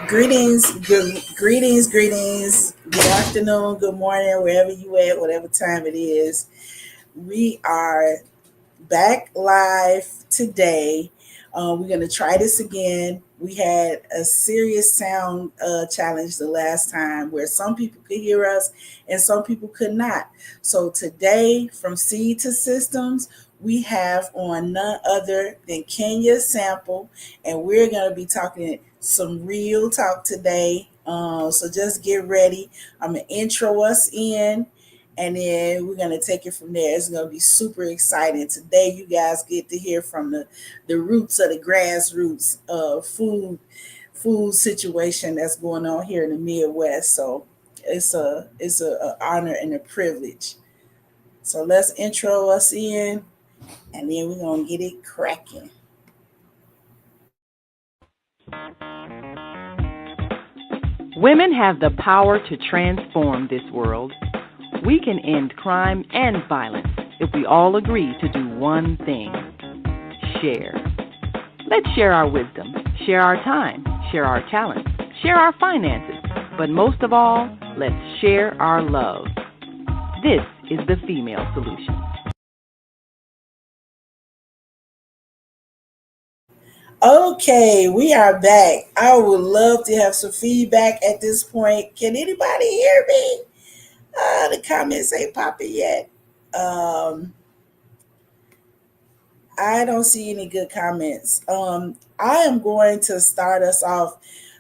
Greetings. Good afternoon, good morning, wherever you at, whatever time it is. We are back live today. We're gonna try this again. We had a serious sound challenge the last time where some people could hear us and some people could not. So today, from Seed to Systems, we have on none other than Kenya Sample, and we're gonna be talking some real talk today. So just get ready. I'm gonna intro us in, and then we're gonna take it from there. It's gonna be super exciting today. You guys get to hear from the roots of the grassroots food situation that's going on here in the Midwest. So it's a honor and a privilege. So let's intro us in, and then we're gonna get it cracking. Women have the power to transform this world. We can end crime and violence if we all agree to do one thing: share. Let's share our wisdom, share our time, share our talents, share our finances, but most of all, let's share our love. This is the female solution. Okay, we are back. I would love to have some feedback at this point. Can anybody hear me? The comments ain't popping yet. Um, I don't see any good comments. I am going to start us off.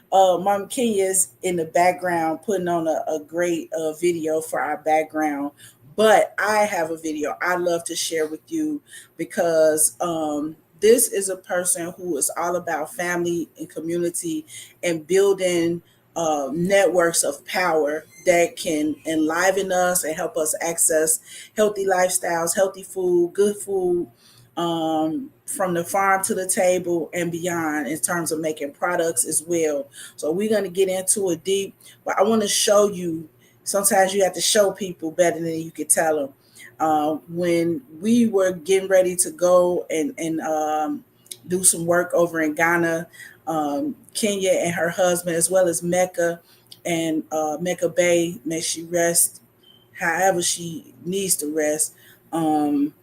Mom Kenya's in the background putting on a great video for our background. But I have a video I love to share with you because this is a person who is all about family and community and building networks of power that can enliven us and help us access healthy lifestyles, healthy food, good food, from the farm to the table and beyond in terms of making products as well. So we're going to get into it deep, but I want to show you. Sometimes you have to show people better than you could tell them. When we were getting ready to go and do some work over in Ghana, Kenya and her husband, as well as Mecca and Mecca Bay, may she rest however she needs to rest. Um,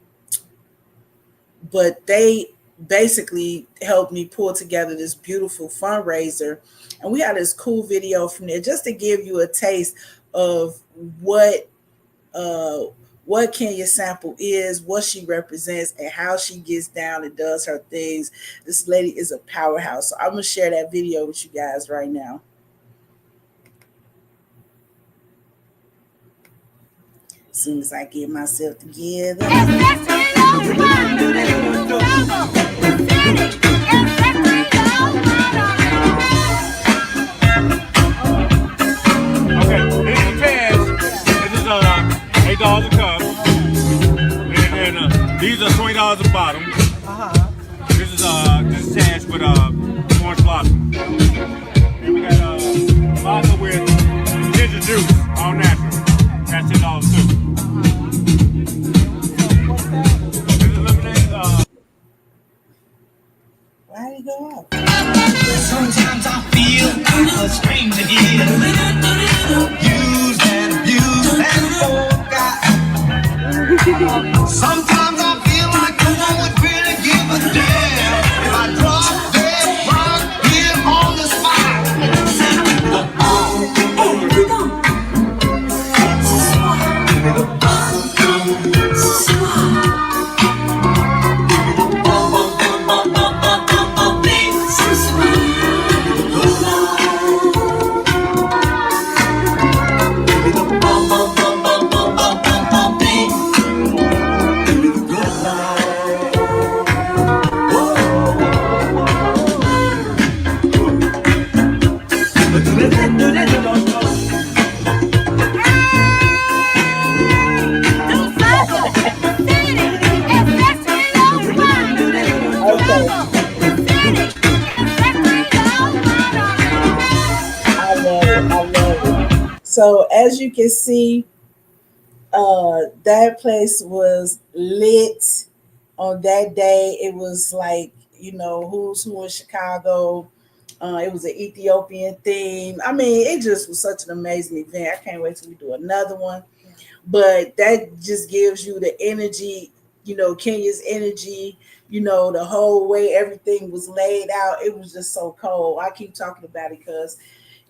but they basically helped me pull together this beautiful fundraiser, and we had this cool video from there just to give you a taste of uh what Kenya Sample is, what she represents, and how she gets down and does her things. This lady is a powerhouse. So I'm gonna share that video with you guys right now. As soon as I get myself together. Okay, this is cash. This is $8 a cup, and these are $20 a bottle. This is cash with orange blossom. And we got vodka with ginger juice, all natural. That's $10 too. This is lemonade. Why did he go off? Sometimes I feel I'm a stranger here. Used and abused and forgot. Sometimes I feel like no one would really give a damn if I drop dead right here on the spot. Okay, I love it. I love it. So as you can see, that place was lit on that day. It was like, who's who in Chicago. It was an Ethiopian theme. I mean, it just was such an amazing event. I can't wait till we do another one. But that just gives you the energy, Kenya's energy, the whole way everything was laid out. It was just so cold. I keep talking about it because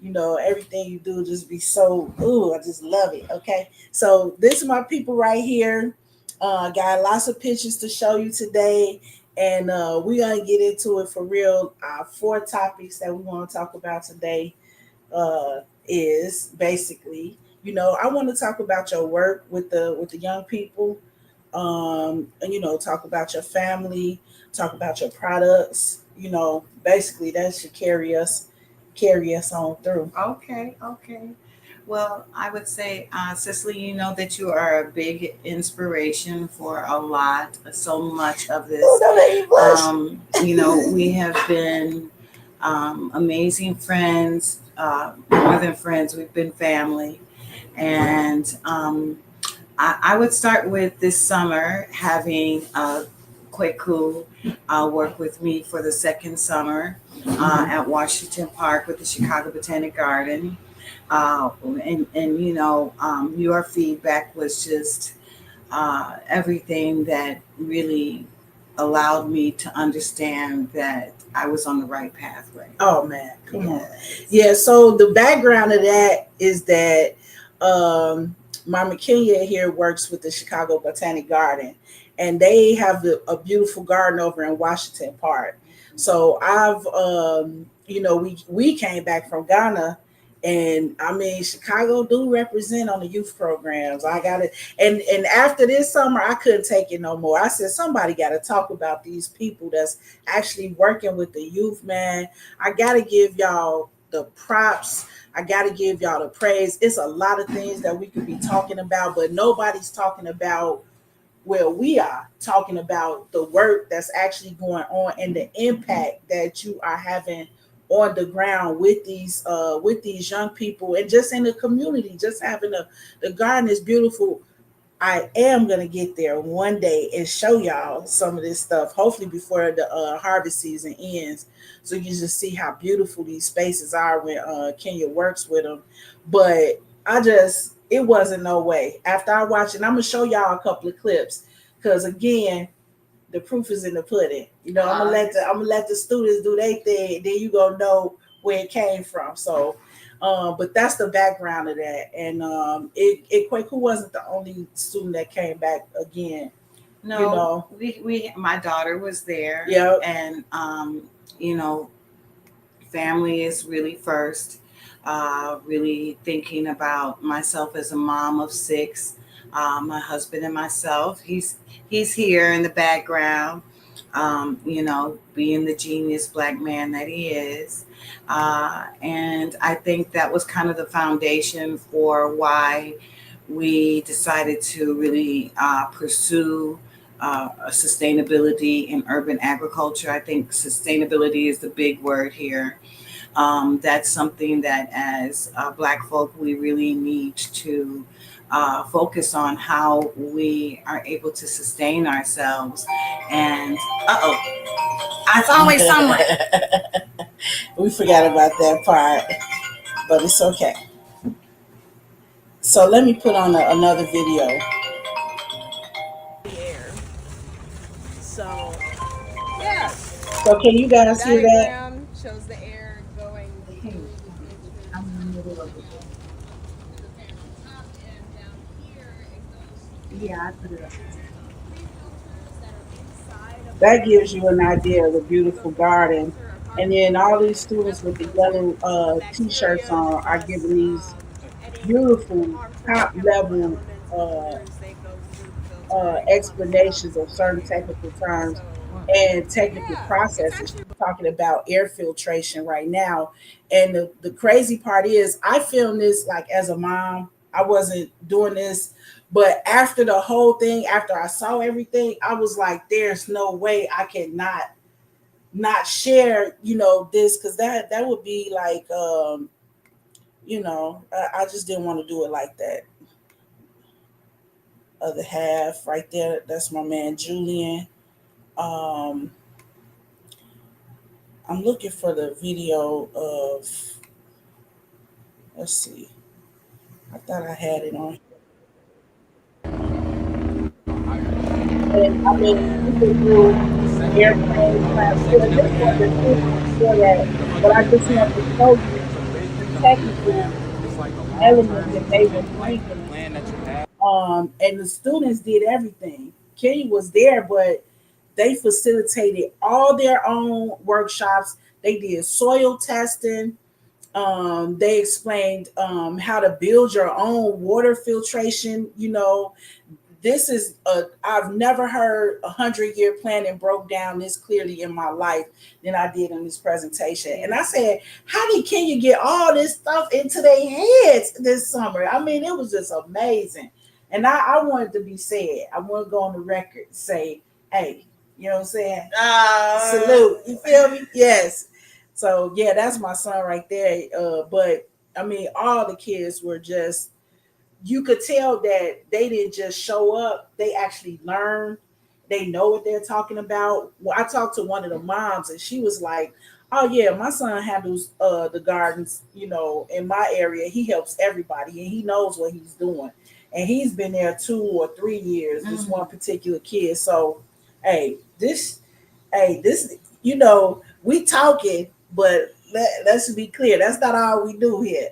everything you do just be so, ooh, I just love it. Okay. So this is my people right here. Got lots of pictures to show you today. And we're going to get into it for real. Our four topics that we want to talk about today is basically, I want to talk about your work with the young people, and talk about your family, talk about your products. Basically that should carry us on through. Okay, okay. Well, I would say, Cicely, you know that you are a big inspiration for a lot, so much of this. Oh, don't let me blush. We have been amazing friends, more than friends, we've been family. And I would start with this summer having Kweku work with me for the second summer at Washington Park with the Chicago Botanic Garden. Uh, and your feedback was just everything that really allowed me to understand that I was on the right pathway. Oh man, come on. Yes. Yeah, so the background of that is that um Mama Kenya here works with the Chicago Botanic Garden, and they have a beautiful garden over in Washington Park. So we came back from Ghana, and I mean Chicago do represent on the youth programs. I got it. And after this summer I couldn't take it no more. I said somebody got to talk about these people that's actually working with the youth, man. I got to give y'all the props. I got to give y'all the praise. It's a lot of things that we could be talking about, but nobody's talking about where we are, talking about the work that's actually going on and the impact that you are having on the ground with these young people and just in the community. Just having the garden is beautiful. I am gonna get there one day and show y'all some of this stuff. Hopefully before the harvest season ends, so you just see how beautiful these spaces are when Kenya works with them. But it wasn't no way. After I watched it, I'm gonna show y'all a couple of clips because again, the proof is in the pudding. I'm gonna let the students do their thing. Then you gonna know where it came from. So, but that's the background of that. And it Quaku wasn't the only student that came back again. No, You know, we my daughter was there. yeah. And you know, family is really first. Really thinking about myself as a mom of six, my husband and myself. He's here in the background, being the genius black man that he is. And I think that was kind of the foundation for why we decided to really pursue sustainability in urban agriculture. I think sustainability is the big word here. That's something that, as Black folk, we really need to focus on how we are able to sustain ourselves. And it's always somewhere. We forgot about that part, but it's okay. So let me put on another video. So can you guys hear that? Okay, I'm in the middle of it. Yeah, I put it up. That gives you an idea of the beautiful garden. And then all these students with the yellow t-shirts on are giving these beautiful top level explanations of certain technical terms and technical processes. She's talking about air filtration right now. And the crazy part is I filmed this like as a mom. I wasn't doing this, but after the whole thing, after I saw everything, I was like, there's no way I cannot not share, this, because that would be like I just didn't want to do it like that. Other half right there, that's my man Julian. um I'm looking for the video of. Let's see. I thought I had it on. And I mean, you can do airplane class. Yeah, this one is too for that. But I just want to show you the technical elements that they were bringing. And the students did everything. Kenya was there, but they facilitated all their own workshops. They did soil testing. They explained how to build your own water filtration. This is I've never heard 100-year planning broke down this clearly in my life than I did in this presentation. And I said, how did Kenya get all this stuff into their heads this summer? I mean, it was just amazing. And I wanted to be said. I want to go on the record and say, hey, you know what I'm saying? Salute. You feel me? Yes. So yeah, that's my son right there. But I mean, all the kids were just, you could tell that they didn't just show up, they actually learned. They know what they're talking about. Well, I talked to one of the moms and she was like, oh yeah, my son handles the gardens, in my area. He helps everybody and he knows what he's doing. And he's been there 2 or 3 years, this one particular kid. So this, we talking, but let's be clear, that's not all we do here.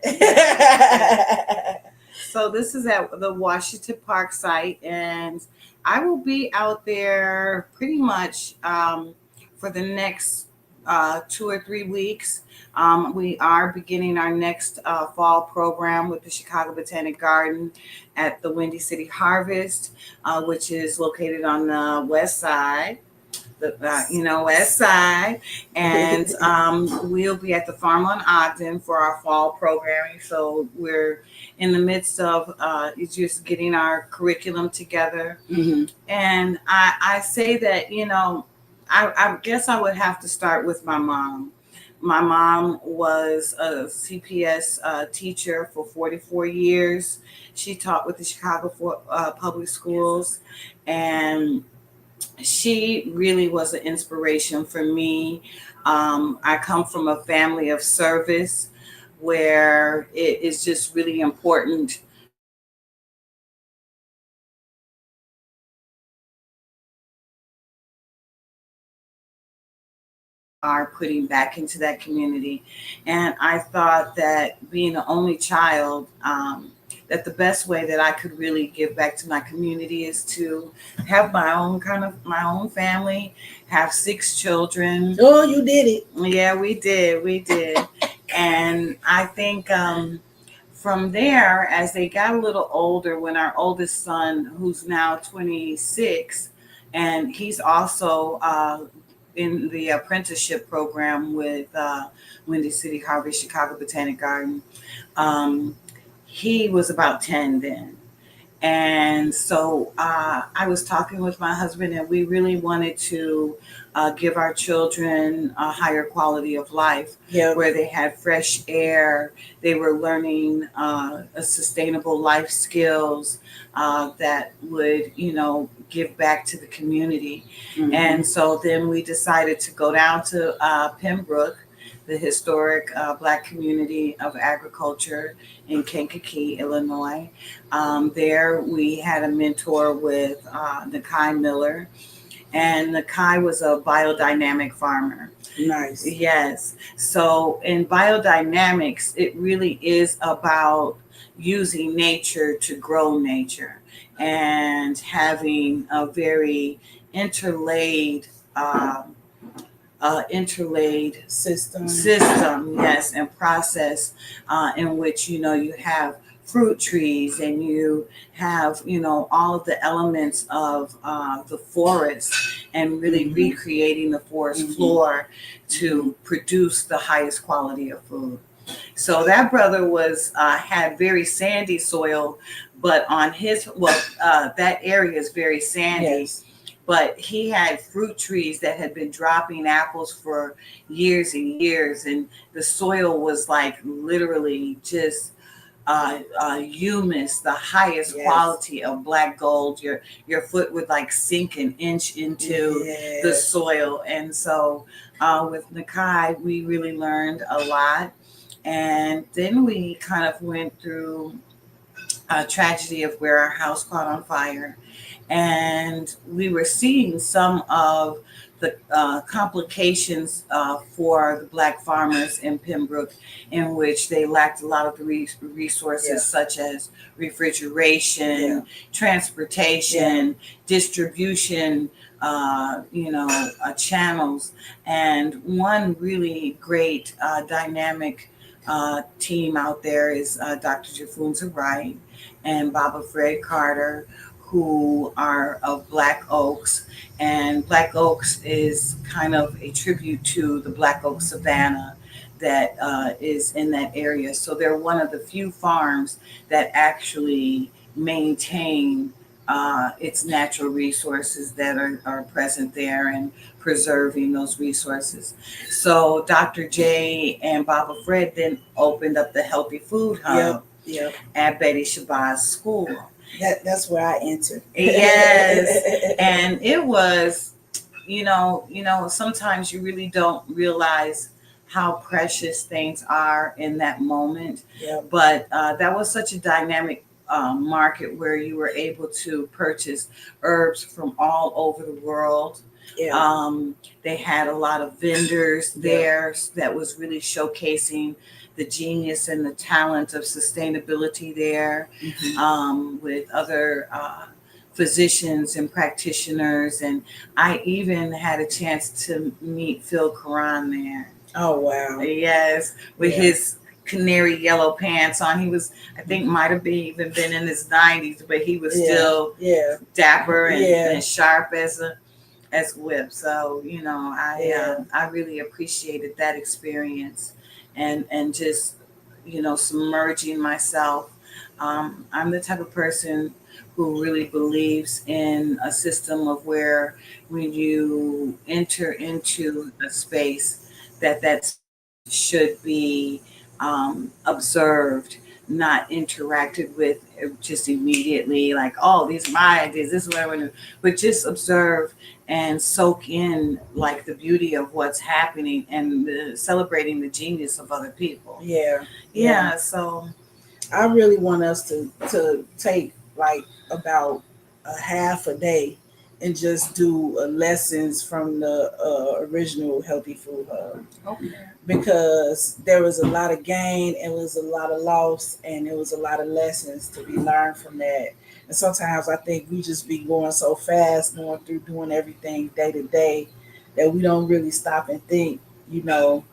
So this is at the Washington Park site, and I will be out there pretty much for the next 2 or 3 weeks. We are beginning our next fall program with the Chicago Botanic Garden at the Windy City Harvest, which is located on the west side. West side, and we'll be at the Farm on Ogden for our fall programming. So we're in the midst of just getting our curriculum together. Mhm. And I say that, I guess I would have to start with my mom. My mom was a CPS teacher for 44 years. She taught with the Chicago Public Schools, and she really was an inspiration for me. I come from a family of service where it is just really important are putting back into that community. And I thought that being the only child, that the best way that I could really give back to my community is to have my own family, have 6 children. Oh, you did it. Yeah, we did. And I think from there, as they got a little older, when our oldest son, who's now 26, and he's also in the apprenticeship program with Windy City Harvest Chicago Botanic Garden. He was about 10 then. And so I was talking with my husband, and we really wanted to give our children a higher quality of life, where they had fresh air, they were learning a sustainable life skills that would, give back to the community. Mhm. And so then we decided to go down to Pembroke, the historic Black community of agriculture in Kankakee, Illinois. There we had a mentor with Nakai Miller, and Nakai was a biodynamic farmer. Nice. Yes. So in biodynamics, it really is about using nature to grow nature and having a very interlaid interlaid System. yes, and process in which you have fruit trees, and you have all of the elements of the forest, and really recreating the forest floor to produce the highest quality of food. So that brother was had very sandy soil, but on his that area is very sandy. Yes. But he had fruit trees that had been dropping apples for years and years, and the soil was like literally just humus, the highest Yes. quality of black gold. Your foot would like sink an inch into the Yes. soil. And so with Nakai, we really learned a lot. And then we kind of went through a tragedy of where our house caught on fire, and we were seeing some of the complications for the black farmers in Pembroke, in which they lacked a lot of the Yeah. resources such as Yeah. refrigeration, Yeah. transportation, distribution, channels. And one really great dynamic team out there is Dr. Jafunza Wright and Baba Fred Carter, who are of Black Oaks. And Black Oaks is kind of a tribute to the Black Oak Savannah that is in that area. So they're one of the few farms that actually maintain its natural resources that are present there, and preserving those resources. So Dr. J and Baba Fred then opened up the Healthy Food Yep. Hub Yep. at Betty Shabazz School. That's where I enter. Yes, and it was, sometimes you really don't realize how precious things are in that moment. Yep. But that was such a dynamic market where you were able to purchase herbs from all over the world. Yeah. Um, they had a lot of vendors there that was really showcasing the genius and the talent of sustainability there, with other physicians and practitioners. And I even had a chance to meet Phil Karan there. Oh wow. Yes, with Yeah. his canary yellow pants on. He was, I think, might have been even been in his 90s, but he was Yeah. still Yeah. dapper and, Yeah. and sharp as whip. So Yeah. I really appreciated that experience, and just submerging myself. I'm the type of person who really believes in a system of where when you enter into a space, that space should be observed, not interacted with just immediately, like, oh, these are my ideas, this is what I want to do, but just observe and soak in like the beauty of what's happening, and celebrating the genius of other people. Yeah. Yeah, so I really want us to take like about a half a day and just do lessons from the original Healthy Food Hub, okay. because there was a lot of gain, it was a lot of loss, and it was a lot of lessons to be learned from that. And sometimes I think we just be going so fast, going through doing everything day to day, that we don't really stop and think, you know,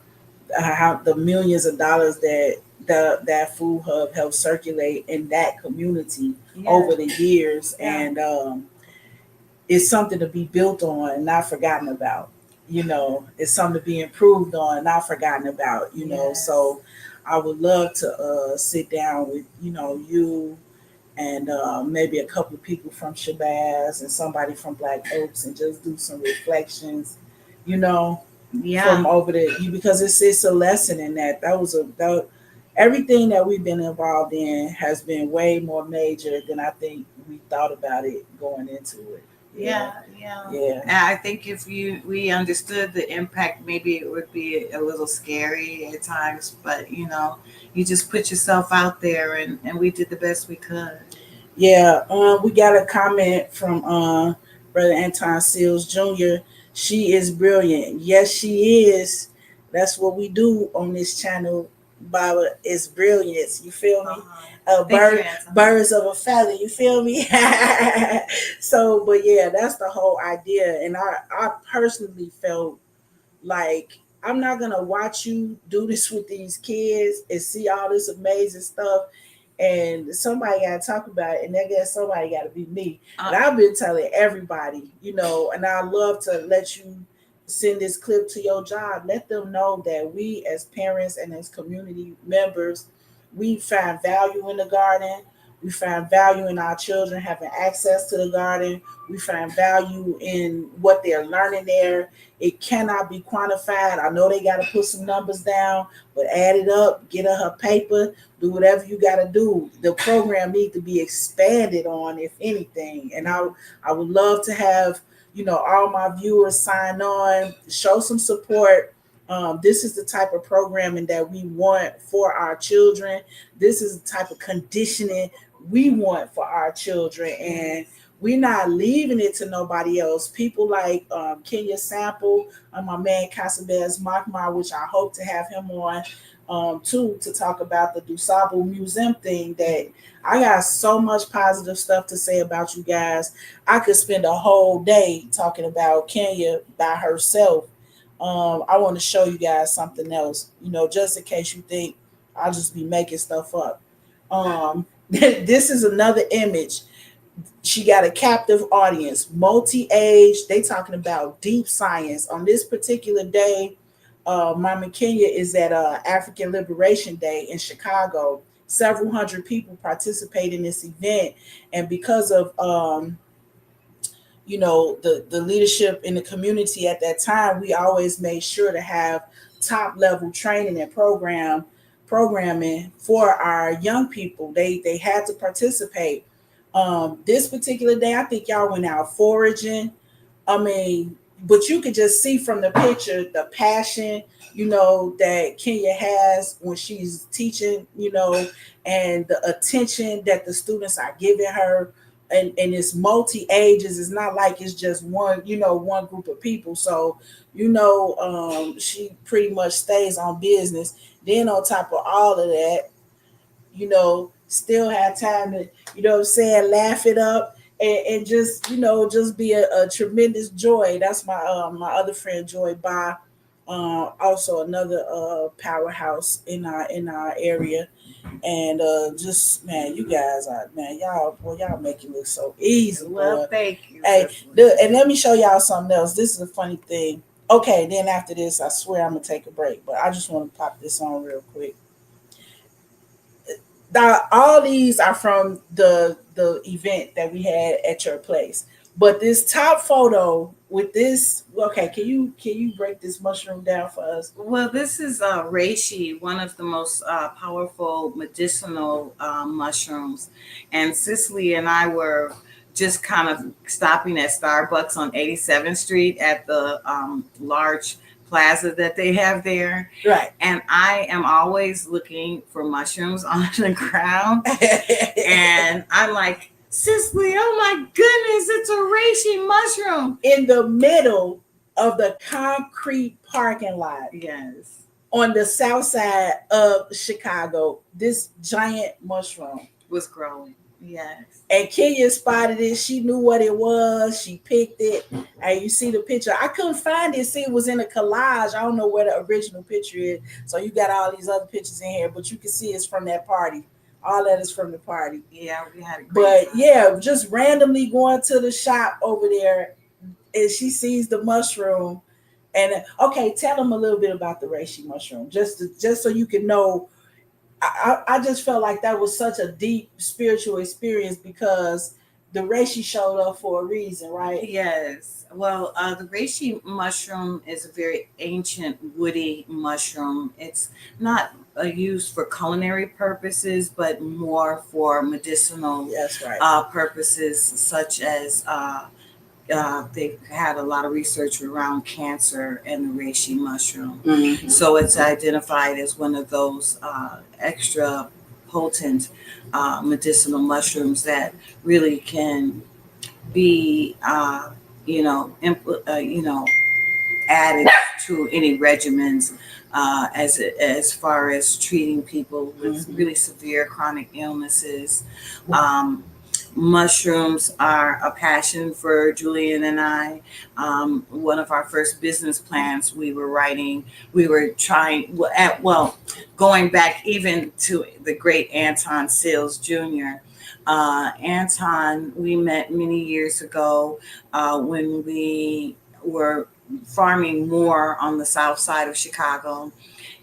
how the millions of dollars that that food hub helped circulate in that community over the years. Yeah. And it's something to be built on and not forgotten about. You know, it's something to be improved on and not forgotten about. You know, Yes. so I would love to sit down with you and maybe a couple of people from Shabazz and somebody from Black Oaks, and just do some reflections. You know, from Yeah. over there, because it's a lesson in that. Everything that we've been involved in has been way more major than I think we thought about it going into it. Yeah, yeah. Yeah. And I think if we understood the impact, maybe it would be a little scary at times, but you just put yourself out there, and we did the best we could. Yeah, we got a comment from Brother Anton Seals Jr. She is brilliant. Yes, she is. That's what we do on this channel. Baba is brilliance. You feel me? Birds of a feather. You feel me? So, but yeah, that's the whole idea. And I personally felt like, I'm not gonna watch you do this with these kids and see all this amazing stuff, and somebody got to talk about it, and I guess somebody got to be me. And I've been telling everybody, and I love to let you send this clip to your job. Let them know that we, as parents and as community members, we find value in the garden. We find value in our children having access to the garden. We find value in what they're learning there. It cannot be quantified. I know they got to put some numbers down, but add it up, get her paper, do whatever you got to do. The program needs to be expanded on, if anything. And I would love to have, all my viewers sign on, show some support. This is the type of programming that we want for our children. This is the type of conditioning we want for our children. And we're not leaving it to nobody else. People like Kenya Sample, my man Casabez Makmar, which I hope to have him on too, to talk about the Dusable Museum thing. That I got so much positive stuff to say about you guys. I could spend a whole day talking about Kenya by herself. I want to show you guys something else, just in case you think I'll just be making stuff up. This is another image. She got a captive audience, multi-age. They talking about deep science on this particular day. Mama Kenya is at African Liberation Day in Chicago. Several hundred people participate in this event, and because of the leadership in the community at that time, we always made sure to have top level training and programming for our young people. They had to participate. This particular day, I think y'all went out foraging. I mean, but you could just see from the picture the passion, that Kenya has when she's teaching, and the attention that the students are giving her. And it's multi ages. It's not like it's just one group of people. So, she pretty much stays on business. Then on top of all of that, still have time to, laugh it up and just, just be a tremendous joy. That's my other friend Joy Ba, also another powerhouse in our area. And just man, you guys are man, y'all make it look so easy. Well, Boy. thank you. Hey, and let me show y'all something else. This is a funny thing. Okay, then after this, I swear I'm gonna take a break, but I just want to pop this on real quick. All these are from the event that we had at your place. But this top photo with this, okay, can you break this mushroom down for us? Well, this is reishi, one of the most powerful medicinal mushrooms. And Cicely and I were just kind of stopping at Starbucks on 87th Street at the large plaza that they have there. Right. And I am always looking for mushrooms on the ground. And I'm like, Cicely, oh my goodness, it's a reishi mushroom. In the middle of the concrete parking lot. Yes. On the south side of Chicago, this giant mushroom was growing. Yes. And Kenya spotted it. She knew what it was. She picked it. And you see the picture. I couldn't find it. See, it was in a collage. I don't know where the original picture is. So you got all these other pictures in here, but you can see it's from that party. All that is from the party. Yeah, we had a great But time. yeah, just randomly going to the shop over there, and she sees the mushroom. And okay, tell them a little bit about the reishi mushroom, just so you can know. I just felt like that was such a deep spiritual experience because the reishi showed up for a reason, right? Yes. Well, the reishi mushroom is a very ancient woody mushroom. It's not used for culinary purposes, but more for medicinal purposes, such as they've had a lot of research around cancer and the reishi mushroom. Mm-hmm. So it's identified as one of those extra potent medicinal mushrooms that really can be, added to any regimens as far as treating people with really severe chronic illnesses. Mushrooms are a passion for Julian and I. One of our first business plans we were writing, we were trying, going back even to the great Anton Seals Jr. Anton, we met many years ago when we were farming more on the south side of Chicago.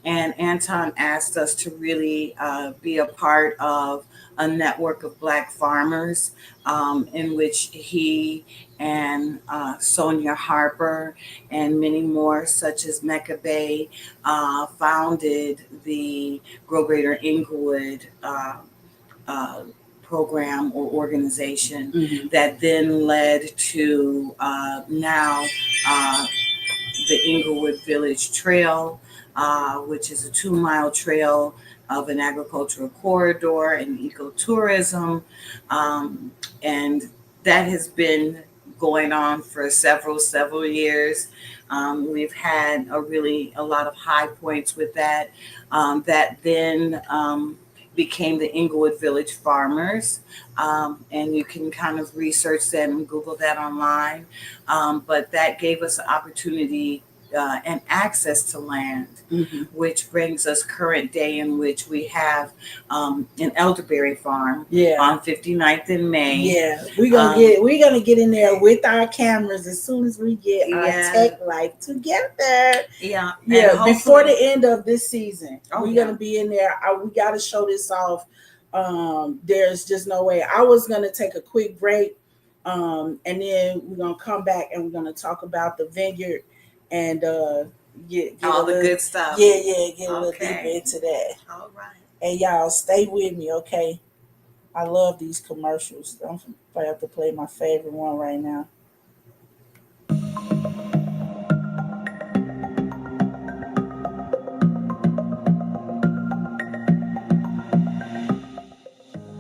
And Anton asked us to really be a part of a network of Black farmers in which he and Sonia Harper and many more, such as Mecca Bay, founded the Grow Greater Inglewood uh, program or organization that then led to now uh, the Inglewood Village Trail, which is a 2 mile trail of an agricultural corridor and ecotourism. Um, and that has been going on for several years. We've had a lot of high points with that. That then became the Inglewood Village Farmers. And you can kind of research that and Google that online. But that gave us an opportunity and access to land, which brings us current day in which we have an elderberry farm on 59th and May. Yeah, we're gonna get in there with our cameras as soon as we get our tech life together. Yeah. Before the end of this season, we're gonna be in there. We got to show this off. There's just no way. I was gonna take a quick break, and then we're gonna come back and we're gonna talk about the vineyard and get all the good stuff. Get a little deeper into that. All right. Hey, y'all, stay with me, okay? I love these commercials. I'm about to play my favorite one right now.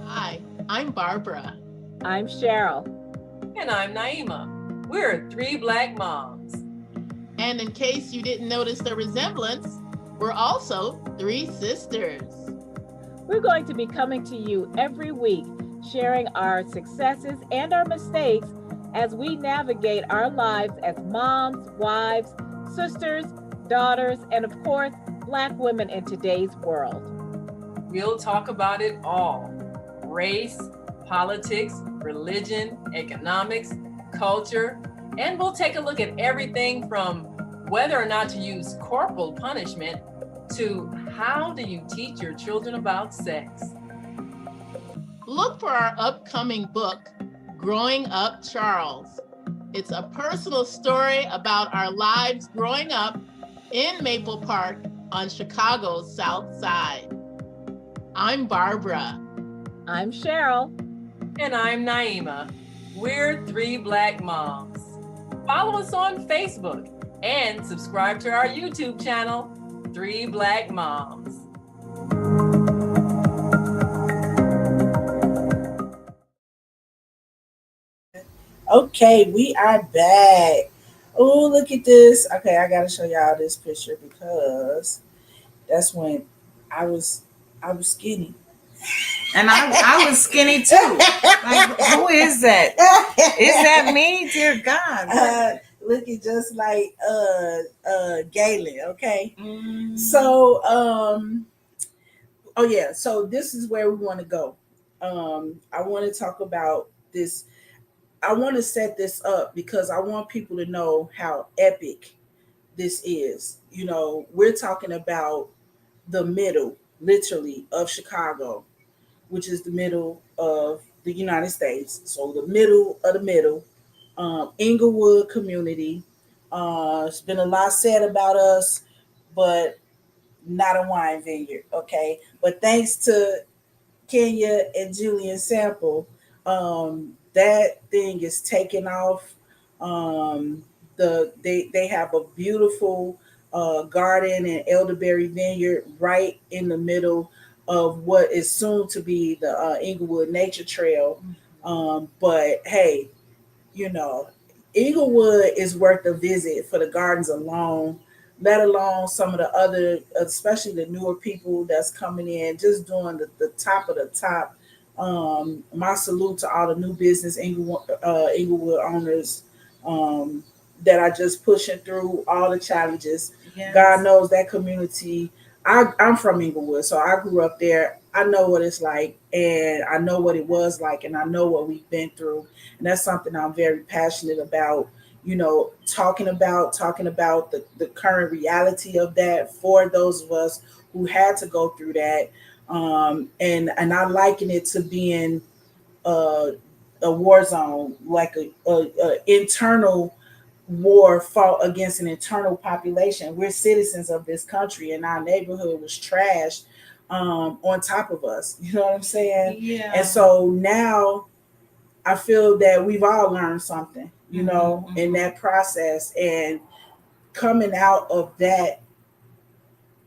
Hi, I'm Barbara. I'm Cheryl. And I'm Naima. We're three Black moms. And in case you didn't notice the resemblance, we're also three sisters. We're going to be coming to you every week, sharing our successes and our mistakes as we navigate our lives as moms, wives, sisters, daughters, and of course, Black women in today's world. We'll talk about it all: race, politics, religion, economics, culture, and we'll take a look at everything from whether or not to use corporal punishment to how do you teach your children about sex. Look for our upcoming book, Growing Up Charles. It's a personal story about our lives growing up in Maple Park on Chicago's South Side. I'm Barbara. I'm Cheryl. And I'm Naima. We're three Black moms. Follow us on Facebook and subscribe to our YouTube channel, Three Black Moms. Okay, we are back. Oh, look at this. Okay, I gotta show y'all this picture because that's when I was skinny. And I was skinny too. Like, who is that? Is that me? Dear God. Looking just like Galen, okay? So oh yeah, so this is where we want to go. I want to talk about this. I want to set this up because I want people to know how epic this is. You know, we're talking about the middle, literally, of Chicago, which is the middle of the United States. So the middle of the middle, Inglewood community. It's been a lot said about us, but not a wine vineyard, okay? But thanks to Kenya and Julian Sample, that thing is taking off. They have a beautiful garden and elderberry vineyard right in the middle of what is soon to be the Inglewood Nature Trail. But hey, you know, Inglewood is worth a visit for the gardens alone, let alone some of the other, especially the newer people that's coming in, just doing the top of the top. My salute to all the new business Inglewood owners that are just pushing through all the challenges. Yes. God knows that community. I'm from Inglewood, so I grew up there. I know what it's like, and I know what it was like, and I know what we've been through. And that's something I'm very passionate about, you know, talking about the current reality of that for those of us who had to go through that. And I liken it to being uh, a war zone, like a internal war fought against an internal population. We're citizens of this country, and our neighborhood was trashed on top of us. You know what I'm saying? Yeah. And so now I feel that we've all learned something, in Mhm. that process. And coming out of that,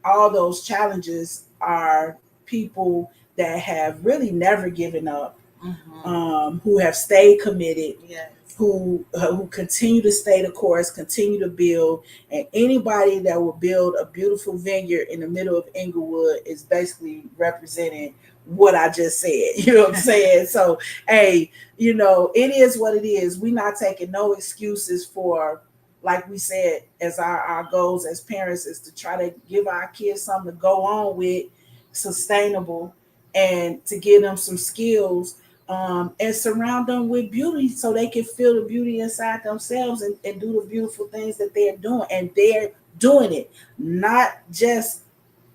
all those challenges are people that have really never given up, Mhm. who have stayed committed, Yes. who continue to stay the course, continue to build. And anybody that will build a beautiful vineyard in the middle of Inglewood is basically representing what I just said. You know what I'm saying? So, hey, it is what it is. We're not taking no excuses for, like we said, as our goals as parents is to try to give our kids something to go on with, sustainable, and to give them some skills, and surround them with beauty so they can feel the beauty inside themselves, and do the beautiful things that they're doing. And they're doing it, not just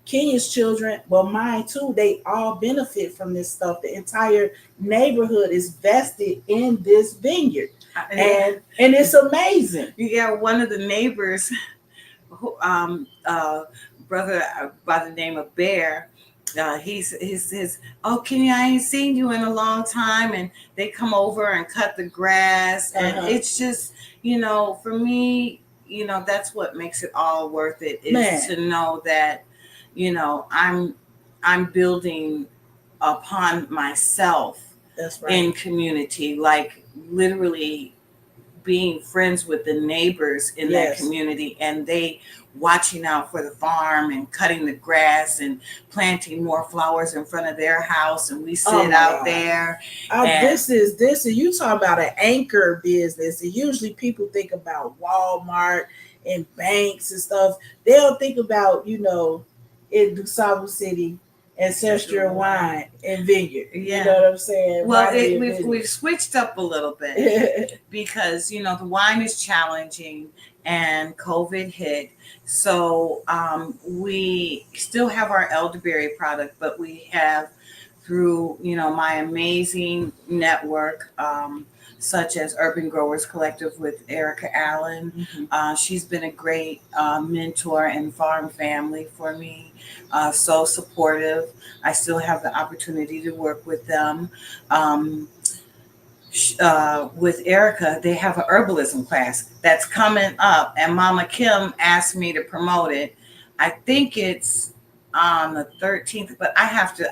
Kenya's children, but mine too. They all benefit from this stuff. The entire neighborhood is vested in this vineyard, and it's amazing. You got one of the neighbors, who, brother by the name of Bear. He says, "Oh, Kenny, I ain't seen you in a long time," and they come over and cut the grass, and it's just, for me, that's what makes it all worth it, is Man. to know that, I'm building upon myself That's right. in community, like literally being friends with the neighbors in that Yes. community, and they watching out for the farm and cutting the grass and planting more flowers in front of their house, and we sit Oh my out God. there. This is you talk about an anchor business. And usually people think about Walmart and banks and stuff. They don't think about, in DuSable City, ancestral wine and vineyard. Yeah. You know what I'm saying? Well, Winery and we've vineyard. switched up a little bit because the wine is challenging and COVID hit. So we still have our elderberry product, but we have, through my amazing network, such as Urban Growers Collective with Erica Allen. She's been a great mentor and farm family for me. So supportive. I still have the opportunity to work with them. Um, with Erica, they have an herbalism class that's coming up, and Mama Kim asked me to promote it. I think it's on the 13th, but I have to.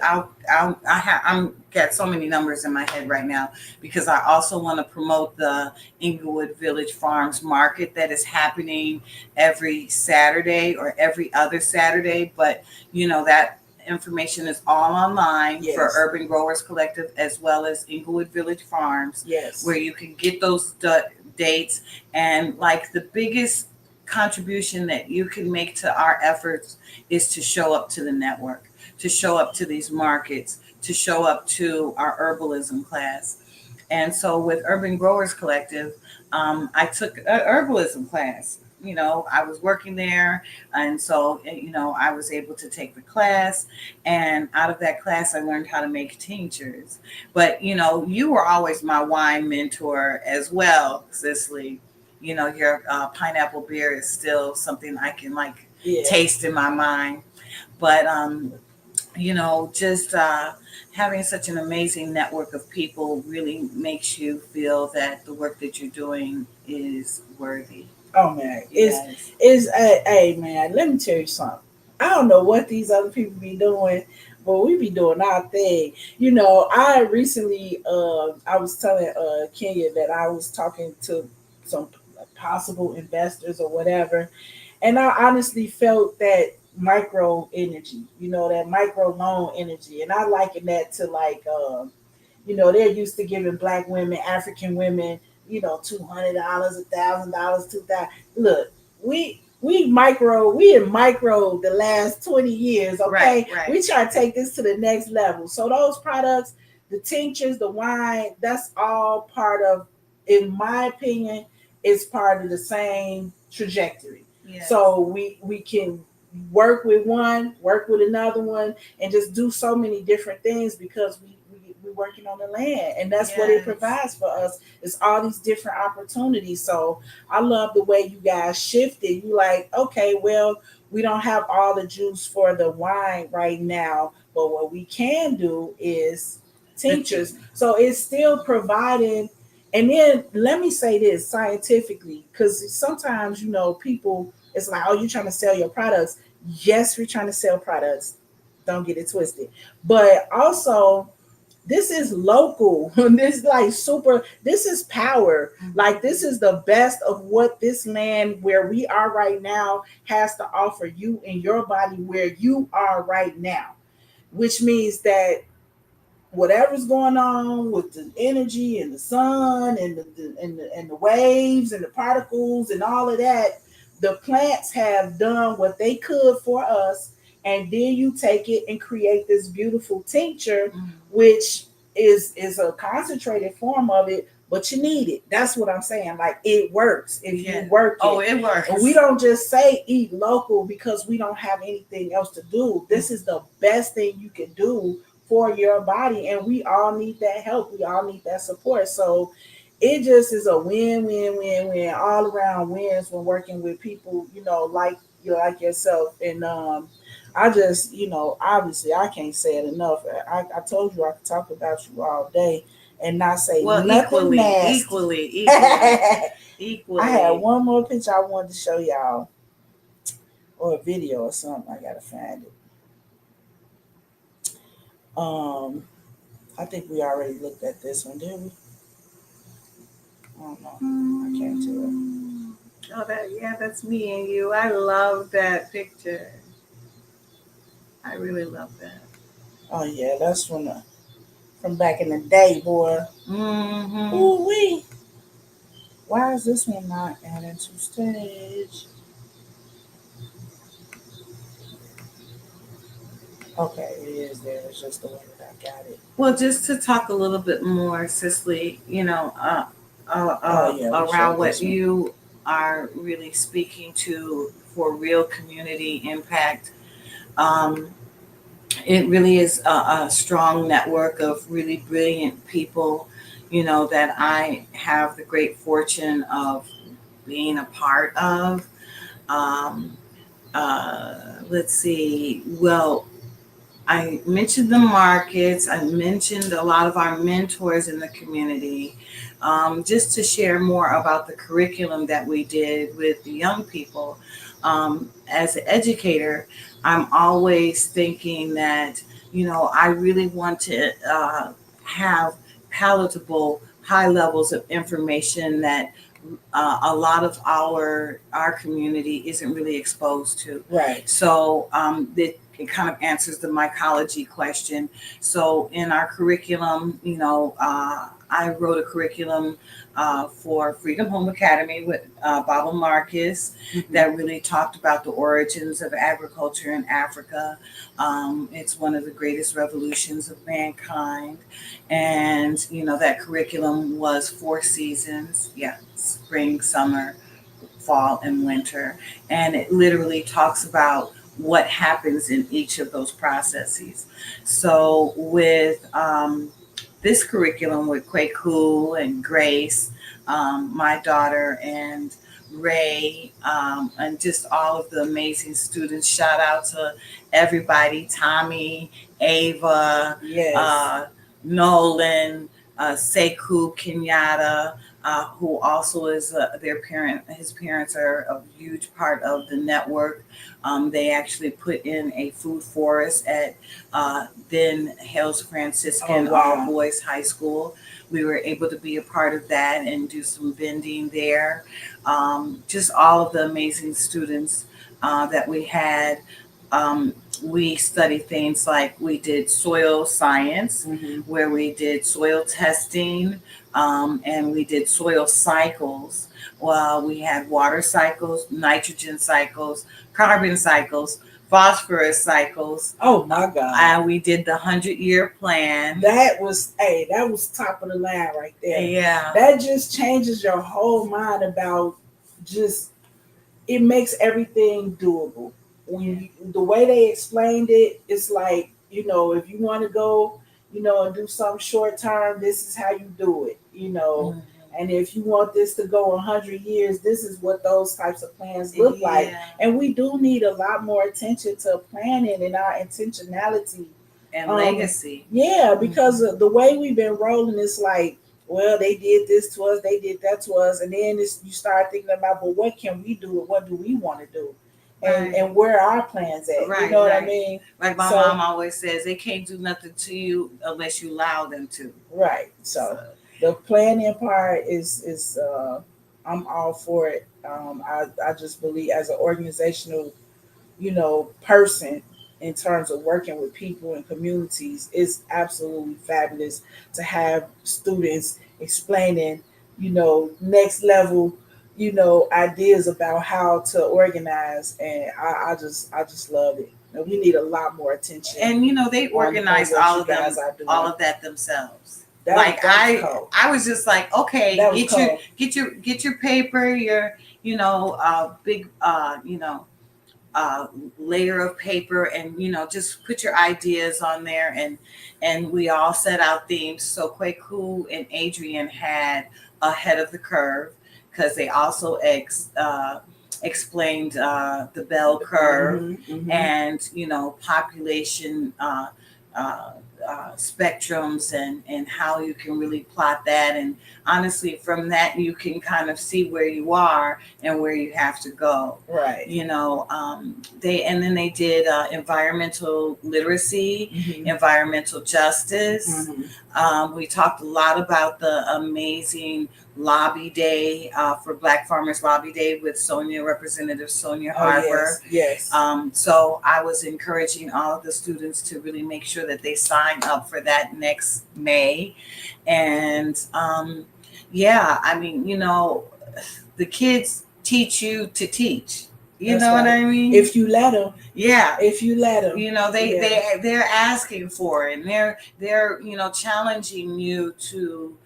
I'm got so many numbers in my head right now, because I also want to promote the Inglewood Village Farms Market that is happening every Saturday or every other Saturday. But that information is all online for Urban Growers Collective as well as Inglewood Village Farms, Yes. where you can get those dates. And like, the biggest contribution that you can make to our efforts is to show up to the network, to show up to these markets, to show up to our herbalism class. And so with Urban Growers Collective, I took an herbalism class. I was working there, and so I was able to take the class, and out of that class I learned how to make tinctures. But you were always my wine mentor as well, Cicely. Your pineapple beer is still something I can taste in my mind. But just having such an amazing network of people really makes you feel that the work that you're doing is worthy. Oh man, Yes. hey man, let me tell you something. I don't know what these other people be doing, but we be doing our thing. I recently, I was telling Kenya that I was talking to some possible investors or whatever, and I honestly felt that micro energy, that micro loan energy, and I liken that to like, they're used to giving Black women, African women, $200, $1,000, 2,000. Look, we in micro the last 20 years. Okay, Right. We try to take this to the next level. So those products, the tinctures, the wine, that's all part of, in my opinion, it's part of the same trajectory. Yes. So we can work with one, work with another one, and just do so many different things because we're working on the land, and that's what it Yes. provides for us. It's all these different opportunities. So I love the way you guys shifted. You like, okay, well, we don't have all the juice for the wine right now, but what we can do is tinctures. So it's still providing. And then let me say this scientifically, because sometimes people, it's like, oh, you're trying to sell your products. Yes, we're trying to sell products. Don't get it twisted. But also, this is local. This is like super. This is power. Like, this is the best of what this land where we are right now has to offer you in your body where you are right now. Which means that whatever's going on with the energy and the sun and the waves and the particles and all of that, the plants have done what they could for us, and then you take it and create this beautiful tincture, which is a concentrated form of it, but you need it. That's what I'm saying. Like, it works if you work it. Oh, it works. And we don't just say eat local because we don't have anything else to do. This is the best thing you can do for your body, and we all need that help. We all need that support. So it just is a win win win win all around wins when working with people, like like yourself. And I just, obviously I can't say it enough. I told you I could talk about you all day and not say nothing equally, nasty. equally. I had one more picture I wanted to show y'all, or a video or something. I gotta find it. um I think we already looked at this one, didn't we? I don't know. I can't tell. Oh, that's me and you. I love that picture. I really love that. Oh yeah, that's from back in the day, boy. Mm-hmm. Ooh wee. Why is this one not added to stage? Okay, it is there. It's just the way that I got it. Well, just to talk a little bit more, Cicely, Oh yeah, we around showed what this one. you are really speaking to for real community impact. Um, it really is a strong network of really brilliant people, that I have the great fortune of being a part of. Um, uh, let's see. Well, I mentioned the markets. I mentioned a lot of our mentors in the community. Just to share more about the curriculum that we did with the young people. As an educator, I'm always thinking that, I really want to have palatable, high levels of information that a lot of our community isn't really exposed to. Right. So it kind of answers the mycology question. So in our curriculum, I wrote a curriculum for Freedom Home Academy with Baba Marcus that really talked about the origins of agriculture in Africa. It's one of the greatest revolutions of mankind. And, that curriculum was 4 seasons. Yeah, spring, summer, fall, and winter. And it literally talks about what happens in each of those processes. So with this curriculum with Kwaku and Grace, my daughter, and Ray, and just all of the amazing students. Shout out to everybody: Tommy, Ava, Yes. Nolan, Sekou Kenyatta, who also is their parent. His parents are a huge part of the network. They actually put in a food forest at then Hales Franciscan All Boys High School. We were able to be a part of that and do some vending there. Just all of the amazing students that we had. We studied things like we did soil science, where we did soil testing, and we did soil cycles. Well, we had water cycles, nitrogen cycles, carbon cycles, phosphorus cycles. Oh my God. And we did the 100-year plan. That was top of the line right there. Yeah. That just changes your whole mind about just, it makes everything doable. The way they explained it, it's like, if you want to go, and do something short term, this is how you do it, Mhm. and if you want this to go 100 years, this is what those types of plans look like. Yeah. And we do need a lot more attention to planning and our intentionality. And legacy. Yeah, because of the way we've been rolling, it's like, well, they did this to us, they did that to us, and then you start thinking about, well, what can we do, and what do we want to do, and Right. and where are our plans at? Right, You know what I right. mean? Like my So mom always says, they can't do nothing to you unless you allow them to. right. So the planning part is I'm all for it. I just believe as an organizational, person in terms of working with people and communities, it's absolutely fabulous to have students explaining, next level, ideas about how to organize, and I just love it. And we need a lot more attention And they organized what all you of them, guys are doing. all of that themselves. That Like that was cold. I was just like, okay, That was cold. get your paper, your big layer of paper, and just put your ideas on there, and we all set out themes. So Kweku and Adrian had ahead of the curve, because they also explained the bell curve, and population uh, spectrums, and how you can really plot that. And honestly, from that you can kind of see where you are and where you have to go. Right. They did environmental literacy, environmental justice. We talked a lot about the amazing lobby day for Black Farmers Lobby Day with Representative Sonia Harper. Yes. So I was encouraging all of the students to really make sure that they sign up for that next May. And I mean, the kids teach you to teach. You know what I mean? If you let them. Yeah. If you let them. They're asking for it, and they're challenging you to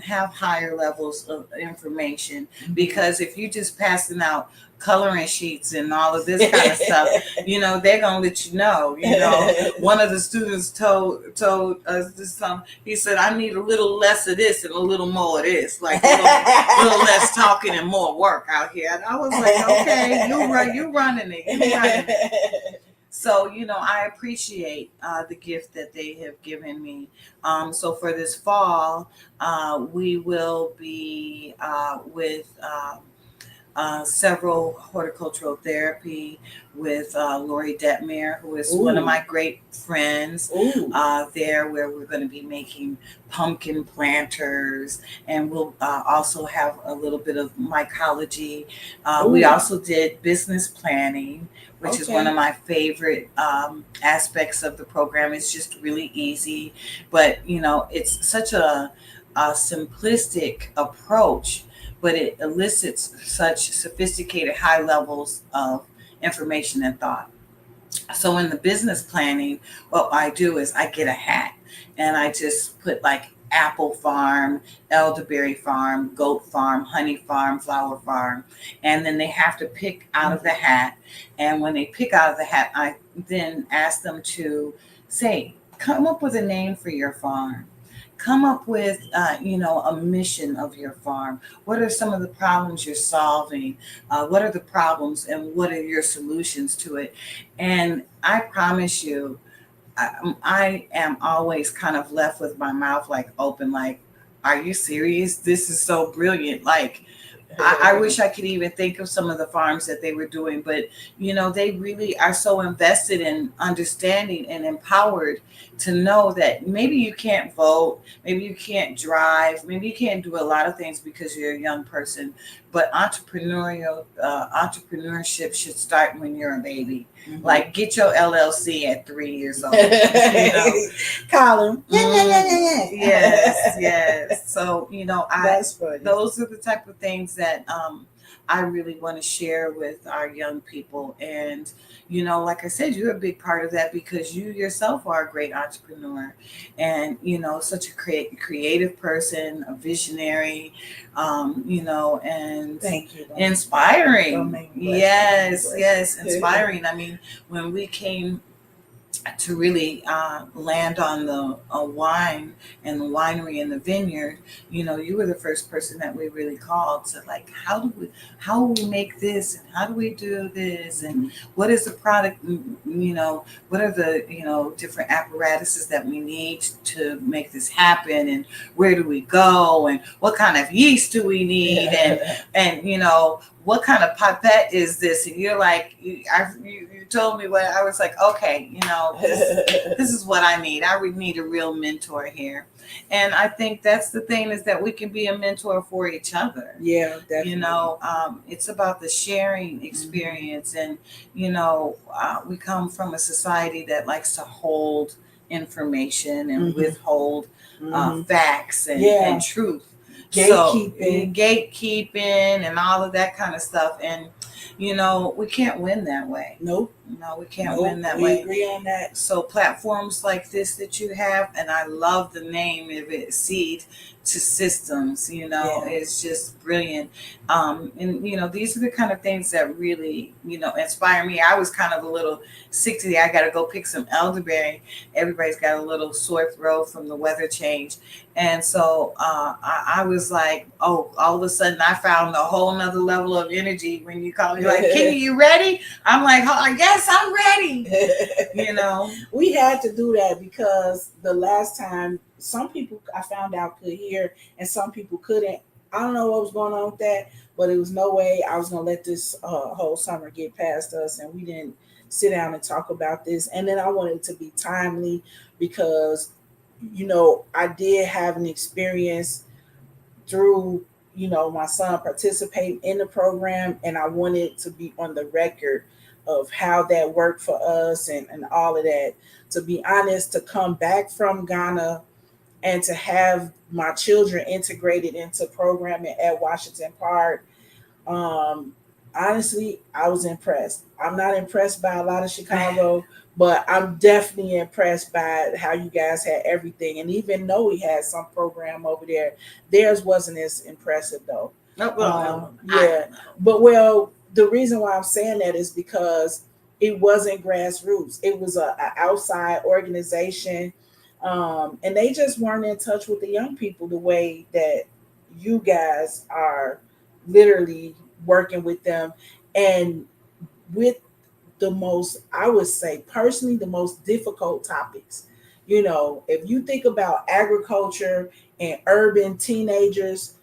have higher levels of information. Because if you just passing out coloring sheets and all of this kind of stuff, they're gonna let you know. One of the students told us this time. He said, "I need a little less of this and a little more of this, like a little less talking and more work out here." And I was like, "Okay, you running it." So, I appreciate the gift that they have given me. So for this fall, we will be with several horticultural therapy with Lori Detmer, who is one of my great friends there, where we're going to be making pumpkin planters, and we'll also have a little bit of mycology. We also did business planning, which is one of my favorite aspects of the program. It's just really easy, but it's such a simplistic approach, but it elicits such sophisticated high levels of information and thought. So in the business planning, what I do is I get a hat, and I just put like apple farm, elderberry farm, goat farm, honey farm, flower farm. And then they have to pick out of the hat. And when they pick out of the hat, I then ask them to say, come up with a name for your farm. Come up with, a mission of your farm. What are some of the problems you're solving? What are the problems, and what are your solutions to it? And I promise you, I am always kind of left with my mouth like open, like, are you serious? This is so brilliant. Like, I wish I could even think of some of the farms that they were doing, but they really are so invested in understanding and empowered to know that maybe you can't vote, maybe you can't drive, maybe you can't do a lot of things because you're a young person, but entrepreneurship should start when you're a baby. Like, get your LLC at 3 years old. Call him. Yes. So, That's funny. those are the type of things that I really want to share with our young people. And, you know, like I said, you're a big part of that because you yourself are a great entrepreneur and, you know, such a creative person, a visionary, you know, and Thank you. inspiring. Yes, yes, Yes. inspiring. I mean, when we came to really land on the wine and the winery and the vineyard, you know, you were the first person that we really called to, like, how do we make this and how do we do this and what is the product, you know, what are the, you know, different apparatuses that we need to make this happen, and where do we go, and what kind of yeast do we need, and you know, what kind of pipette is this? And you're like, you told me what I was like, okay, you know, this is what I need. I would need a real mentor here. And I think that's the thing, is that we can be a mentor for each other. Yeah, definitely. You know, it's about the sharing experience. And, you know, we come from a society that likes to hold information and withhold facts and truth. Gatekeeping. So, gatekeeping and all of that kind of stuff. And, you know, we can't win that way. Nope. No, we can't win that way. We agree on that. So platforms like this that you have, and I love the name of it, Seed to Systems, you know, it's just brilliant. And, you know, these are the kind of things that really, you know, inspire me. I was kind of a little sick today. I got to go pick some elderberry. Everybody's got a little sore throat from the weather change. And so I was like, oh, all of a sudden I found a whole nother level of energy when you call me like, Kenny, you ready? I'm like, oh, yes, I'm ready. You know, we had to do that because the last time some people I found out could hear and some people couldn't. I don't know what was going on with that, but it was no way I was going to let this whole summer get past us, and we didn't sit down and talk about this. And then I wanted it to be timely because, you know, I did have an experience through, you know, my son participating in the program, and I wanted to be on the record of how that worked for us and all of that. To be honest, to come back from Ghana and to have my children integrated into programming at Washington Park, honestly, I was impressed. I'm not impressed by a lot of Chicago, but I'm definitely impressed by how you guys had everything. And even though we had some program over there, theirs wasn't as impressive though. Yeah, but well, the reason why I'm saying that is because it wasn't grassroots. It was a outside organization, and they just weren't in touch with the young people the way that you guys are literally working with them, and with the most, I would say personally, the most difficult topics. You know, if you think about agriculture and urban teenagers,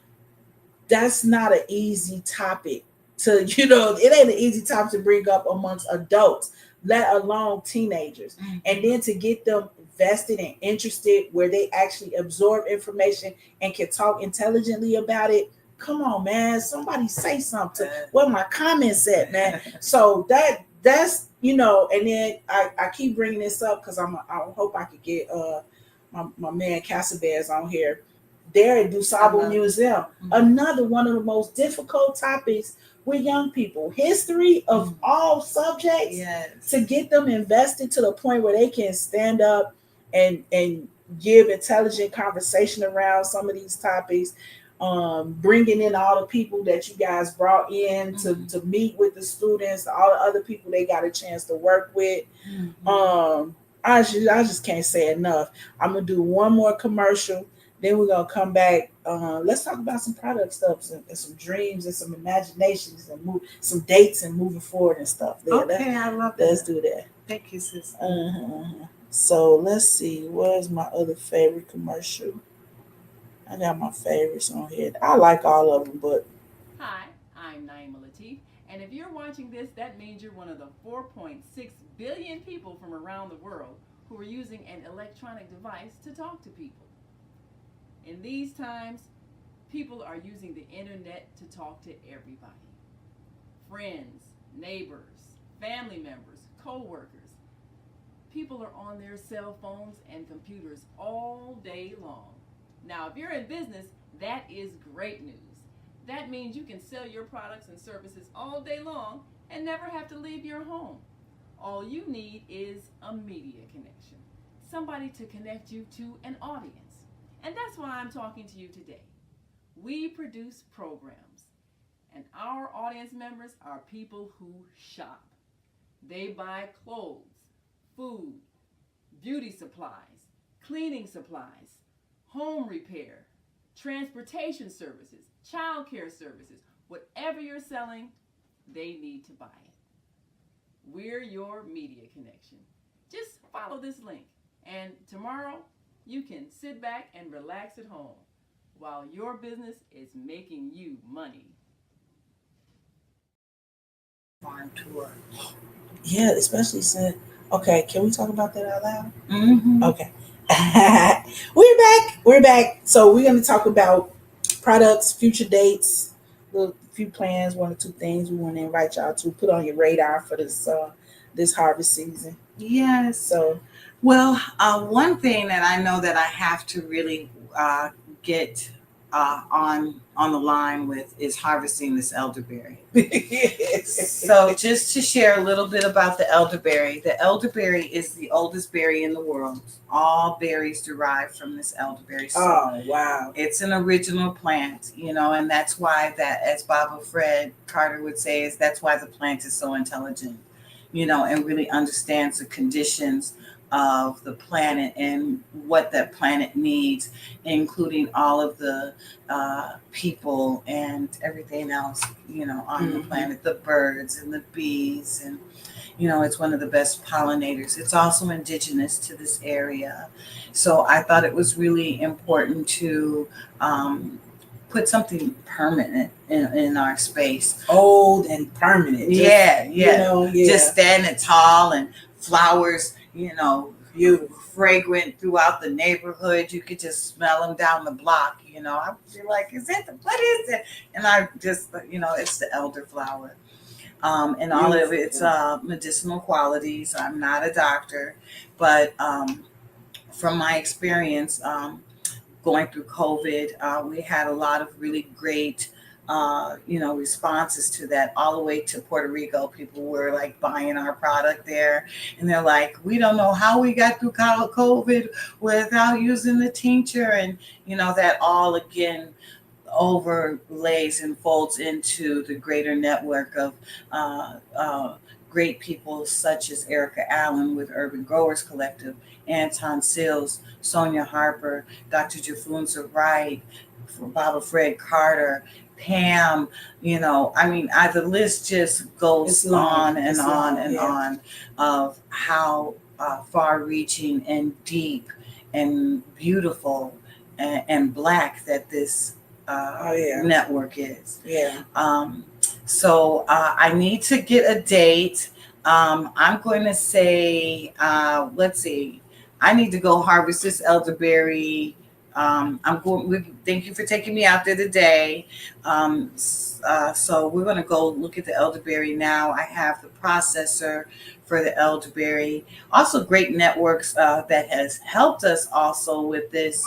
that's not an easy topic to, you know, it ain't an easy topic to bring up amongst adults, let alone teenagers. And then to get them vested and interested where they actually absorb information and can talk intelligently about it. Come on, man. Somebody say something. Where my comments at, man? So that's, you know, and then I keep bringing this up because I hope I could get my man Casabez on here. There at DuSable Museum, another one of the most difficult topics with young people. History of all subjects, to get them invested to the point where they can stand up and give intelligent conversation around some of these topics. Bringing in all the people that you guys brought in to meet with the students, all the other people they got a chance to work with. I just can't say enough. I'm gonna do one more commercial. Then we're gonna come back. Let's talk about some product stuff and some dreams and some imaginations and move some dates and moving forward and stuff. Okay, I love that. Let's do that. Thank you, sis. So let's see. Where's my other favorite commercial? I got my favorites on here. I like all of them, but Hi, I'm Naima Latif, and if you're watching this, that means you're one of the 4.6 billion people from around the world who are using an electronic device to talk to people. In these times, people are using the internet to talk to everybody. Friends, neighbors, family members, co-workers. People are on their cell phones and computers all day long. Now, if you're in business, that is great news. That means you can sell your products and services all day long and never have to leave your home. All you need is a media connection, somebody to connect you to an audience. And that's why I'm talking to you today. We produce programs, and our audience members are people who shop. They buy clothes, food, beauty supplies, cleaning supplies, home repair, transportation services, child care services. Whatever you're selling, they need to buy it. We're your media connection. Just follow this link, and tomorrow you can sit back and relax at home while your business is making you money. Farm tour. Yeah, especially since. Okay, can we talk about that out loud? Mm-hmm. Okay. We're back. We're back. So we're going to talk about products, future dates, a few plans, one or two things we want to invite y'all to put on your radar for this harvest season. Yes. So Well, one thing that I know that I have to really get on the line with is harvesting this elderberry. So, just to share a little bit about the elderberry is the oldest berry in the world. All berries derive from this elderberry. So oh wow, it's an original plant, and that's why that, as Baba Fred Carter would say, is that's why the plant is so intelligent, and really understands the conditions of the planet and what that planet needs, including all of the people and everything else, on the planet, the birds and the bees. And, it's one of the best pollinators. It's also indigenous to this area. So I thought it was really important to put something permanent in our space. Old and permanent. Just, just standing tall and flowers, Beautiful. fragrant throughout the neighborhood. You could just smell them down the block. I would be like, what is it? And I just, it's the elderflower. And all of its medicinal qualities. I'm not a doctor, but from my experience, going through COVID, we had a lot of really great, responses to that, all the way to Puerto Rico. People were like buying our product there, and they're like, we don't know how we got through COVID without using the tincture. And, that all again overlays and folds into the greater network of great people such as Erica Allen with Urban Growers Collective, Anton Sills, Sonia Harper, Dr. Jafunza Wright, Baba Fred Carter, Pam, the list just goes on and on and on of how far-reaching and deep and beautiful and black that this network is. So I need to get a date. I'm going to say, let's see, I need to go harvest this elderberry. Thank you for taking me out there today. So we're going to go look at the elderberry now. I have the processor for the elderberry. Also, great networks that has helped us also with this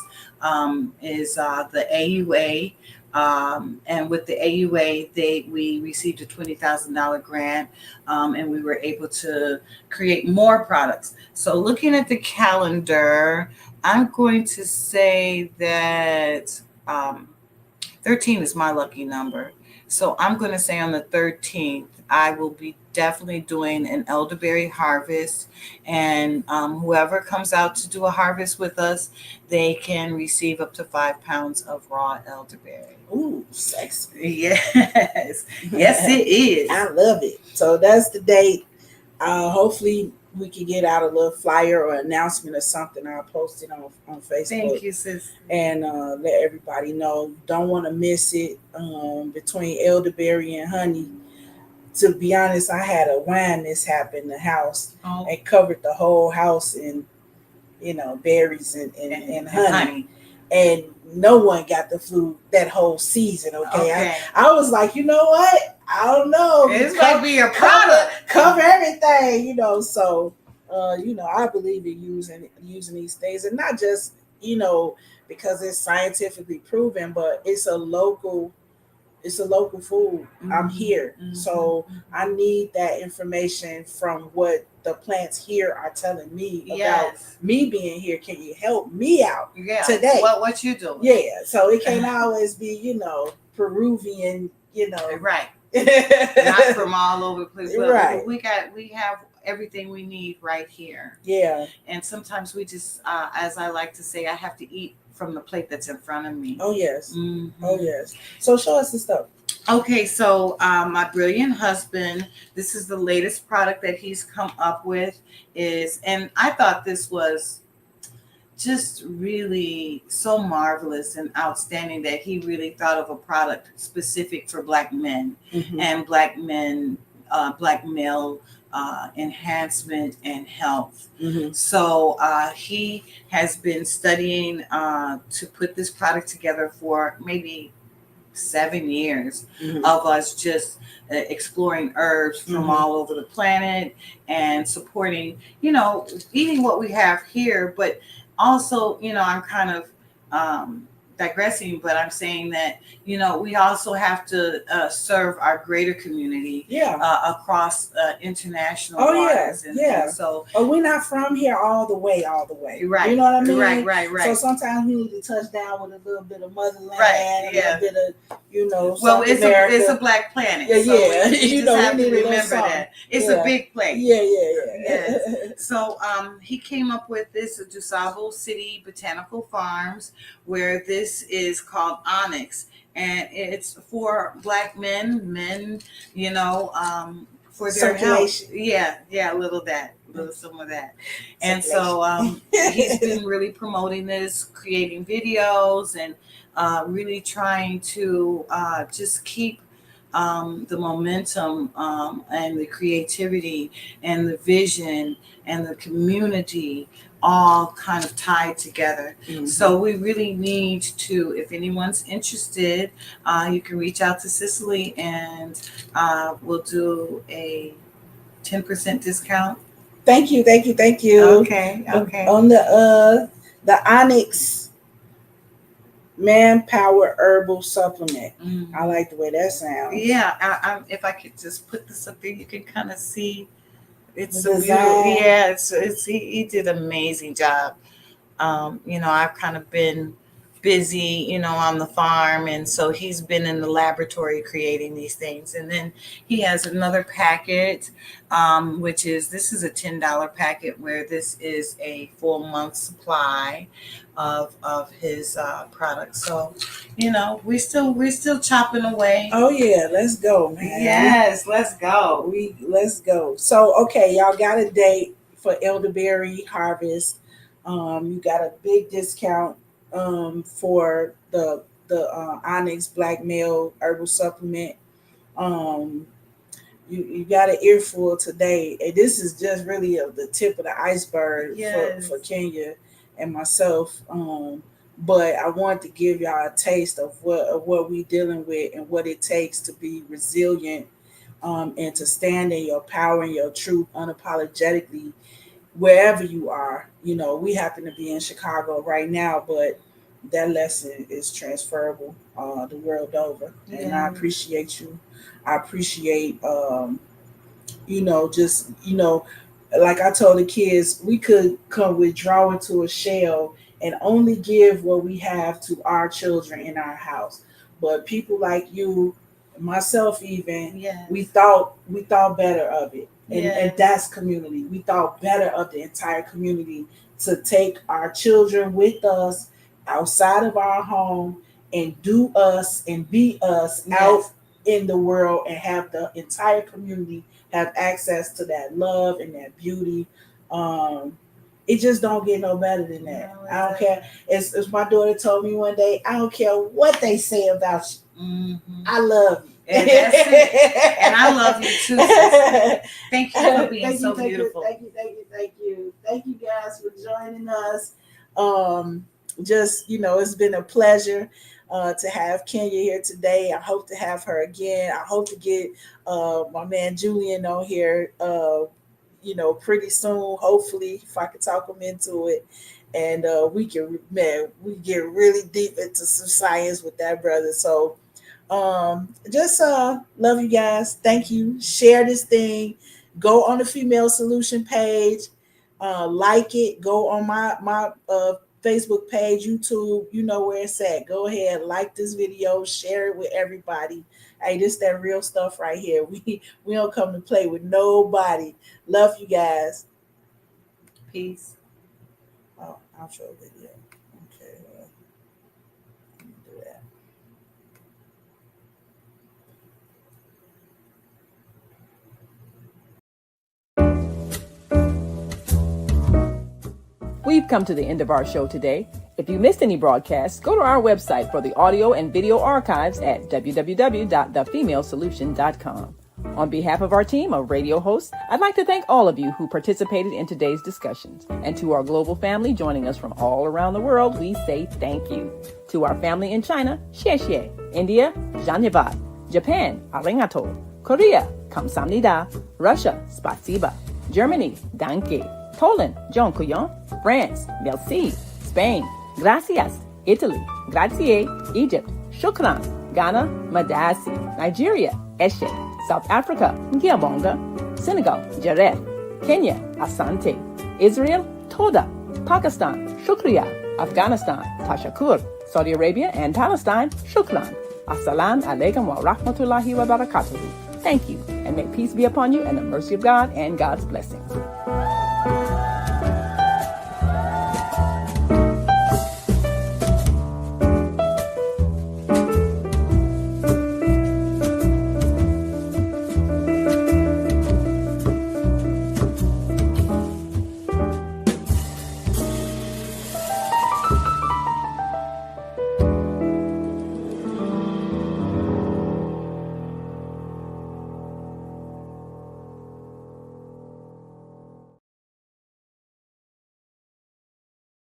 is the AUA. And with the AUA, we received a $20,000 grant, and we were able to create more products. So looking at the calendar, I'm going to say that 13 is my lucky number. So I'm going to say on the 13th, I will be definitely doing an elderberry harvest. And whoever comes out to do a harvest with us, they can receive up to 5 pounds of raw elderberry. Ooh, sexy. Yes. Yes, it is. I love it. So that's the date. Hopefully we can get out a little flyer or announcement or something. I'll post it on Facebook. Thank you, sis. And let everybody know. Don't want to miss it. Between elderberry and honey, to be honest, I had a wine mishap in the house and covered the whole house in, berries and honey. And no one got the flu that whole season. Okay. I was like, you know what? I don't know. It's going to be a product. Cover everything, So, I believe in using these things, and not just, because it's scientifically proven, but it's a local It's a local food. I'm here. Mhm. So I need that information from what the plants here are telling me about Yes. me being here. Can you help me out Yeah. today? What you doing? Yeah. So it can't always be, Peruvian, Right. Not Not from all over the place, but right. we have everything we need right here. Yeah. And sometimes we just, as I like to say, I have to eat from the plate that's in front of me. Oh yes. Mhm. Oh yes. So show us the stuff. Okay, so my brilliant husband, this is the latest product that he's come up with, and I thought this was just really so marvelous and outstanding that he really thought of a product specific for Black men Mhm. and Black men, Black male enhancement and health. Mhm. So he has been studying to put this product together for maybe 7 years Mhm. of us just exploring herbs from Mhm. all over the planet and supporting, eating what we have here, but also, I'm kind of digressing, but I'm saying that, we also have to serve our greater community Yeah. across international Oh yeah. waters. Yeah. And so, Oh, we're not from here all the way. right. You know what I mean? Right. So sometimes we need to touch down with a little bit of motherland, Right, a yeah. little bit of, Well, South America. it's a Black planet. Yeah, so yeah. we You just know, we have to need a little remember something. that it's Yeah. a big place. Yeah. Yes. So he came up with this at DuSable City Botanical Farms, where this is called Onyx, and it's for Black men, for their health. Circulation. Yeah, a little some of that. And so he's been really promoting this, creating videos, and really trying to just keep the momentum and the creativity and the vision and the community all kind of tied together. Mhm. So we really need to, if anyone's interested, you can reach out to Cicely and we'll do a 10% discount. Thank you. Okay. On the Onyx Manpower Herbal Supplement. Mhm. I like the way that sounds. Yeah, if I could just put this up there, you can kind of see it's The a beautiful. design. Yeah, it's he did an amazing job. I've kind of been busy, on the farm, and so he's been in the laboratory creating these things. And then he has another packet, which is this is a $10 packet where this is a full month supply of his products. So, we're still chopping away. Oh yeah, let's go, man. Yes, let's go. Let's go. So okay, y'all got a date for elderberry harvest. You got a big discount for the Onyx Black Male Herbal Supplement. Um, you got an earful today, and this is just really the tip of the iceberg Yes. for Kenya and myself. But I want to give y'all a taste of what we dealing with and what it takes to be resilient, and to stand in your power and your truth unapologetically wherever you are. We happen to be in Chicago right now, but that lesson is transferable the world over. And I Yeah. appreciate you. I appreciate, just, like I told the kids, we could come withdraw into a shell and only give what we have to our children in our house. But people like you, myself even, Yes. we thought better of it. And Yes. that's community. We thought better of the entire community to take our children with us outside of our home and do us and be us out Yes. in the world and have the entire community have access to that love and that beauty. Um, it just don't get no better than that. No, I don't care. As my daughter told me one day, I don't care what they say about you. Mm-hmm. I love you. And that's it. And I love you too, sister. Thank you for being so beautiful. Thank you. Thank you guys for joining us. Just, it's been a pleasure to have Kenya here today. I hope to have her again. I hope to get my man Julian on here, pretty soon, hopefully, if I can talk him into it. And we get really deep into some science with that brother. So Just love you guys. Thank you. Share this thing. Go on the Female Solution page. Like it. Go on my Facebook page, YouTube. You know where it's at. Go ahead, like this video, share it with everybody. Hey, this that real stuff right here. We don't come to play with nobody. Love you guys. Peace. Oh, I'll show a video. Okay, let me do that. We've come to the end of our show today. If you missed any broadcasts, go to our website for the audio and video archives at www.thefemalesolution.com. On behalf of our team of radio hosts, I'd like to thank all of you who participated in today's discussions. And to our global family joining us from all around the world, we say thank you. To our family in China, xie xie. India, dhanyavad. Japan, arigato. Korea, kamsamnida. Russia, spasiba. Germany, danke. Poland, dziękuję. France, merci. Spain, gracias. Italy, grazie. Egypt, shukran. Ghana, madasi. Nigeria, eshe. South Africa, ngiyabonga. Senegal, jareh. Kenya, asante. Israel, toda. Pakistan, shukriya. Afghanistan, tashakur. Saudi Arabia and Palestine, shukran. Assalamu alaikum wa rahmatullahi wa barakatuhu. Thank you, and may peace be upon you and the mercy of God and God's blessings.